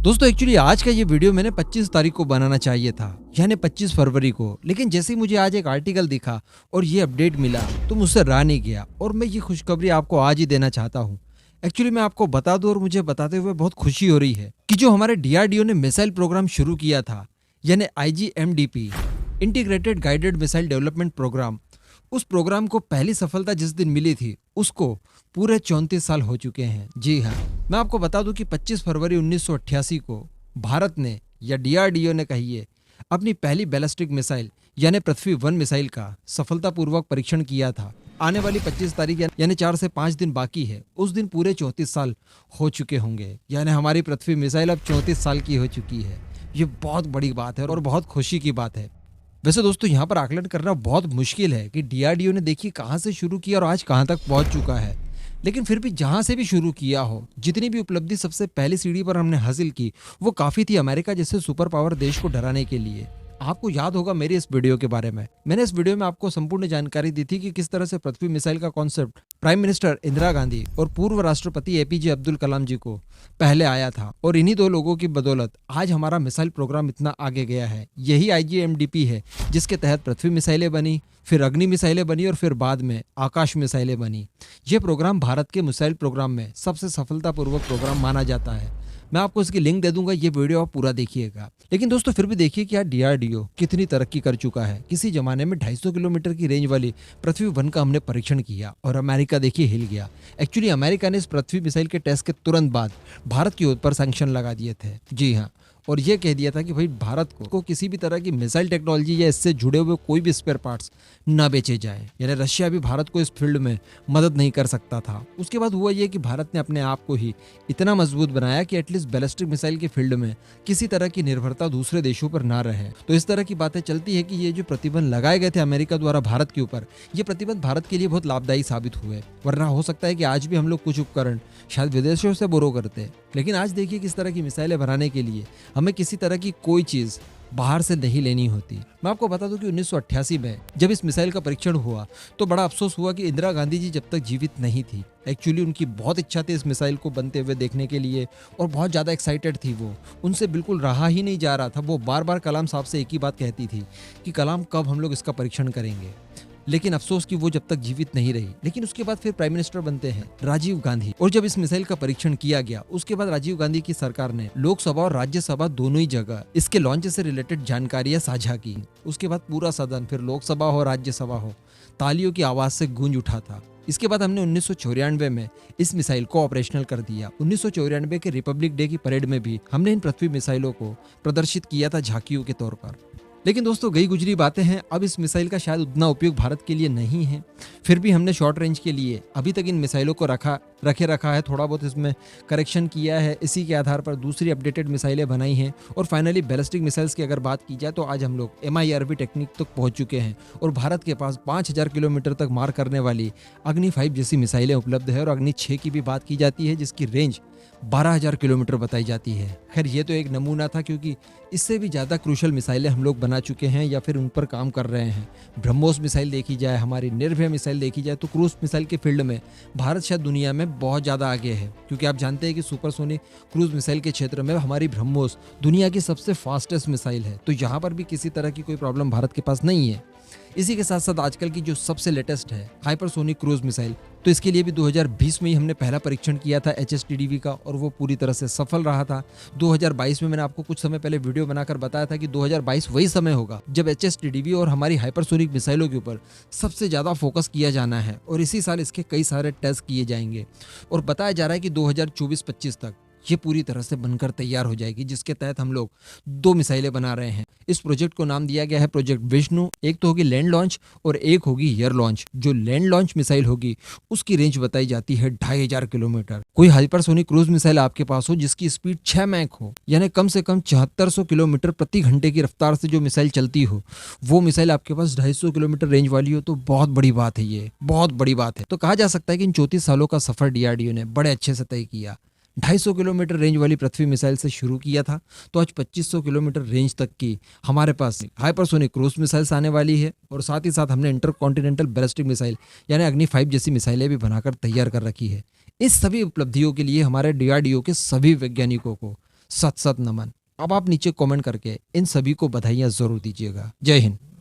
दोस्तों एक्चुअली आज का ये वीडियो मैंने 25 तारीख को बनाना चाहिए था, यानी 25 फरवरी को। लेकिन जैसे ही मुझे आज एक आर्टिकल दिखा और ये अपडेट मिला तो मुझसे रहा नहीं गया और मैं ये खुशखबरी आपको आज ही देना चाहता हूँ। एक्चुअली मैं आपको बता दूं और मुझे बताते हुए बहुत खुशी हो रही है कि जो हमारे डीआरडीओ ने मिसाइल प्रोग्राम शुरू किया था, यानी IGMDP, integrated guided missile development programme, उस प्रोग्राम को पहली सफलता जिस दिन मिली थी उसको पूरे 34 साल हो चुके हैं। जी हाँ, मैं आपको बता दूं कि 25 फरवरी 1988 को भारत ने या डीआरडीओ ने कहिए अपनी पहली बैलिस्टिक मिसाइल यानी पृथ्वी 1 मिसाइल का सफलतापूर्वक परीक्षण किया था। आने वाली 25 तारीख यानी 4 से 5 दिन बाकी है, उस दिन पूरे 34 साल हो चुके होंगे, यानी हमारी पृथ्वी मिसाइल अब 34 साल की हो चुकी है। ये बहुत बड़ी बात है और बहुत खुशी की बात है। वैसे दोस्तों यहाँ पर आकलन करना बहुत मुश्किल है कि डीआरडीओ ने देखिए कहाँ से शुरू किया और आज कहाँ तक पहुँच चुका है। लेकिन फिर भी जहाँ से भी शुरू किया हो, जितनी भी उपलब्धि सबसे पहली सीढ़ी पर हमने हासिल की, वो काफ़ी थी अमेरिका जैसे सुपर पावर देश को डराने के लिए। आपको याद होगा मेरी इस वीडियो के बारे में, मैंने इस वीडियो में आपको संपूर्ण जानकारी दी थी कि किस तरह से पृथ्वी मिसाइल का concept prime minister Indira Gandhi और पूर्व राष्ट्रपति एपीजे अब्दुल कलाम जी को पहले आया था और इन्हीं दो लोगों की बदौलत आज हमारा मिसाइल प्रोग्राम इतना आगे गया है। यही आईजीएमडीपी है जिसके तहत पृथ्वी मिसाइलें बनी, फिर अग्नि मिसाइलें बनी और फिर बाद में आकाश मिसाइलें बनी। ये प्रोग्राम भारत के मिसाइल प्रोग्राम में सबसे सफलतापूर्वक प्रोग्राम माना जाता है। मैं आपको इसकी लिंक दे दूंगा, ये वीडियो आप पूरा देखिएगा। लेकिन दोस्तों फिर भी देखिए कि यार डीआरडीओ कितनी तरक्की कर चुका है। किसी जमाने में 250 किलोमीटर की रेंज वाली पृथ्वी 1 का हमने परीक्षण किया और अमेरिका देखिए हिल गया। एक्चुअली अमेरिका ने इस पृथ्वी मिसाइल के टेस्ट के तुरंत बाद भारत की ओर पर सैंक्शन लगा दिए थे। जी हाँ, और ये कह दिया था कि भाई भारत को किसी भी तरह की मिसाइल टेक्नोलॉजी या इससे जुड़े हुए कोई भी स्पेयर पार्ट्स ना बेचे जाए, यानी रशिया भी भारत को इस फील्ड में मदद नहीं कर सकता था। उसके बाद हुआ ये कि भारत ने अपने आप को ही इतना मजबूत बनाया कि एटलीस्ट बैलिस्टिक मिसाइल के फील्ड में किसी तरह की निर्भरता दूसरे देशों पर ना रहे। तो इस तरह की बातें चलती है कि ये जो प्रतिबंध लगाए गए थे अमेरिका द्वारा भारत के ऊपर, ये प्रतिबंध भारत के लिए बहुत लाभदायी साबित हुए। वरना हो सकता है कि आज भी हम लोग कुछ उपकरण शायद विदेशों से बोरो करते, लेकिन आज देखिए किस तरह की मिसाइलें बनाने के लिए हमें किसी तरह की कोई चीज बाहर से नहीं लेनी होती। मैं आपको बता दूं कि 1988 में जब इस मिसाइल का परीक्षण हुआ तो बड़ा अफसोस हुआ कि इंदिरा गांधी जी जब तक जीवित नहीं थी। एक्चुअली उनकी बहुत इच्छा थी इस मिसाइल को बनते हुए देखने के लिए और बहुत ज़्यादा एक्साइटेड थी वो, उनसे बिल्कुल रहा ही नहीं जा रहा था। वो बार बार कलाम साहब से एक ही बात कहती थी कि कलाम कब हम लोग इसका परीक्षण करेंगे। लेकिन अफसोस कि वो जब तक जीवित नहीं रही। लेकिन उसके बाद फिर प्राइम मिनिस्टर बनते हैं राजीव गांधी और जब इस मिसाइल का परीक्षण किया गया उसके बाद राजीव गांधी की सरकार ने लोकसभा और राज्यसभा दोनों ही जगह इसके लॉन्च से रिलेटेड जानकारियां साझा की। उसके बाद पूरा सदन, फिर लोकसभा हो राज्यसभा हो, तालियों की आवाज से गूंज उठा था। इसके बाद हमने 1994 में इस मिसाइल को ऑपरेशनल कर दिया। 1994 के रिपब्लिक डे की परेड में भी हमने इन पृथ्वी मिसाइलों को प्रदर्शित किया था झांकियों के तौर पर। लेकिन दोस्तों गई गुजरी बातें हैं, अब इस मिसाइल का शायद उतना उपयोग भारत के लिए नहीं है। फिर भी हमने शॉर्ट रेंज के लिए अभी तक इन मिसाइलों को रखा है, थोड़ा बहुत इसमें करेक्शन किया है। इसी के आधार पर दूसरी अपडेटेड मिसाइलें बनाई हैं और फाइनली बैलिस्टिक मिसाइल्स की अगर बात की जाए तो आज हम लोग MIRV टेक्निक तक पहुंच चुके हैं और भारत के पास 5000 किलोमीटर तक मार करने वाली अग्नि 5 जैसी मिसाइलें उपलब्ध है और अग्नि 6 की भी बात की जाती है जिसकी रेंज 12,000 किलोमीटर बताई जाती है। खैर ये तो एक नमूना था, क्योंकि इससे भी ज़्यादा क्रूशल मिसाइलें हम लोग बना चुके हैं या फिर उन पर काम कर रहे हैं। ब्रह्मोस मिसाइल देखी जाए, हमारी निर्भय मिसाइल देखी जाए, तो क्रूज मिसाइल के फील्ड में भारत शायद दुनिया में बहुत ज़्यादा आगे है। क्योंकि आप जानते हैं कि सुपरसोनिक क्रूज मिसाइल के क्षेत्र में हमारी ब्रह्मोस दुनिया की सबसे फास्टेस्ट मिसाइल है। तो यहाँ पर भी किसी तरह की कोई प्रॉब्लम भारत के पास नहीं है। इसी के साथ साथ आजकल की जो सबसे लेटेस्ट है हाइपरसोनिक क्रूज मिसाइल, तो इसके लिए भी 2020 में ही हमने पहला परीक्षण किया था HSTDV का और वो पूरी तरह से सफल रहा था। 2022 में मैंने आपको कुछ समय पहले वीडियो बनाकर बताया था कि 2022 वही समय होगा जब HSTDV और हमारी हाइपरसोनिक मिसाइलों के ऊपर सबसे ज़्यादा फोकस किया जाना है और इसी साल इसके कई सारे टेस्ट किए जाएंगे और बताया जा रहा है कि 2024-25 तक ये पूरी तरह से बनकर तैयार हो जाएगी, जिसके तहत हम लोग 2 मिसाइलें बना रहे हैं। इस प्रोजेक्ट को नाम दिया गया है प्रोजेक्ट विष्णु। एक तो होगी लैंड लॉन्च और एक होगी एयर लॉन्च। जो लैंड लॉन्च मिसाइल होगी उसकी रेंज बताई जाती है 2500 किलोमीटर। कोई हाइपरसोनिक क्रूज मिसाइल आपके पास हो जिसकी स्पीड 6 मैक हो, यानी कम से कम 7400 किलोमीटर प्रति घंटे की रफ्तार से जो मिसाइल चलती हो, वो मिसाइल आपके पास 250 किलोमीटर रेंज वाली हो, तो बहुत बड़ी बात है। ये बहुत बड़ी बात है। तो कहा जा सकता है कि इन 34 सालों का सफर डीआरडीओ ने बड़े अच्छे से तय किया। 250 किलोमीटर रेंज वाली पृथ्वी मिसाइल से शुरू किया था, तो आज 2500 किलोमीटर रेंज तक की हमारे पास हाइपरसोनिक क्रूज मिसाइल्स आने वाली है और साथ ही साथ हमने इंटरकॉन्टिनेंटल बैलिस्टिक मिसाइल यानी अग्नि 5 जैसी मिसाइलें भी बनाकर तैयार कर रखी है। इस सभी उपलब्धियों के लिए हमारे डीआरडीओ के सभी वैज्ञानिकों को सत सत नमन। अब आप नीचे कमेंट करके इन सभी को बधाइयाँ जरूर दीजिएगा। जय हिंद।